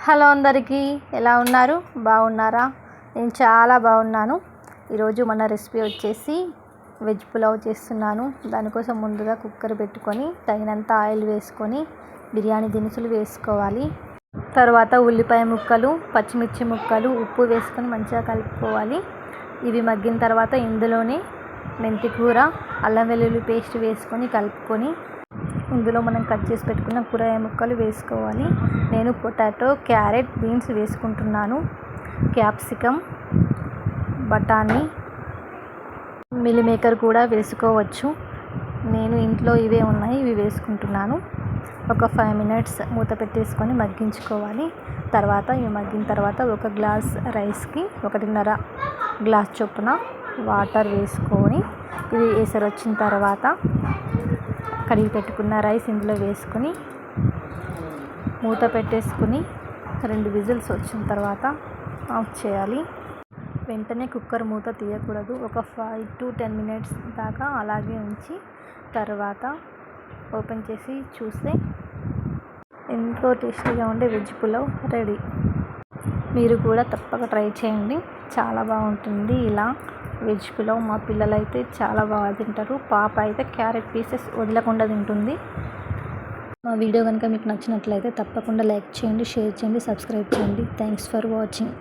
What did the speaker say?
Hello అందరికీ, ఎలా ఉన్నారు? బాగున్నారా? నేను చాలా బాగున్నాను. ఈరోజు మన రెసిపీ వచ్చేసి వెజ్ పులావ్ చేస్తున్నాను. దానికోసం ముందుగా కుక్కర్ పెట్టుకొని తగినంత ఆయిల్ వేసుకొని బిర్యానీ దినుసులు వేసుకోవాలి. తర్వాత ఉల్లిపాయ ముక్కలు, పచ్చిమిర్చి ముక్కలు, ఉప్పు వేసుకొని మంచిగా కలుపుకోవాలి. ఇవి మగ్గిన తర్వాత ఇందులోనే మెంతి కూర, అల్లం వెల్లుల్లి పేస్ట్ వేసుకొని కలుపుకొని ఇందులో మనం కట్ చేసి పెట్టుకున్న కూరగాయ ముక్కలు వేసుకోవాలి. నేను పొటాటో, క్యారెట్, బీన్స్ వేసుకుంటున్నాను. క్యాప్సికమ్, బఠానీ, మిల్ మేకర్ కూడా వేసుకోవచ్చు. నేను ఇంట్లో ఇవే ఉన్నాయి, ఇవి వేసుకుంటున్నాను. ఒక 5 మినిట్స్ మూత పెట్టేసుకొని మగ్గించుకోవాలి. తర్వాత ఇవి మగ్గిన తర్వాత ఒక గ్లాస్ రైస్కి 1.5 గ్లాస్ చొప్పున వాటర్ వేసుకొని ఇవి ఎసరు వచ్చిన తర్వాత కడిగి పెట్టుకున్న రైస్ ఇందులో వేసుకొని మూత పెట్టేసుకుని 2 విజిల్స్ వచ్చిన తర్వాత ఆఫ్ చేయాలి. వెంటనే కుక్కర్ మూత తీయకూడదు. ఒక 5 to 10 మినిట్స్ దాకా అలాగే ఉంచి తర్వాత ఓపెన్ చేసి చూస్తే ఎంతో టేస్టీగా ఉండే వెజ్ పులావ్ రెడీ. మీరు కూడా తప్పక ట్రై చేయండి, చాలా బాగుంటుంది. ఇలా వెజ్ పులావ్ మా పిల్లలు అయితే చాలా బాగా తింటారు. పాప అయితే క్యారెట్ పీసెస్ వదలకుండా తింటుంది. మా వీడియో కనుక మీకు నచ్చినట్లయితే తప్పకుండా లైక్ చేయండి, షేర్ చేయండి, సబ్స్క్రైబ్ చేయండి. Thanks for watching.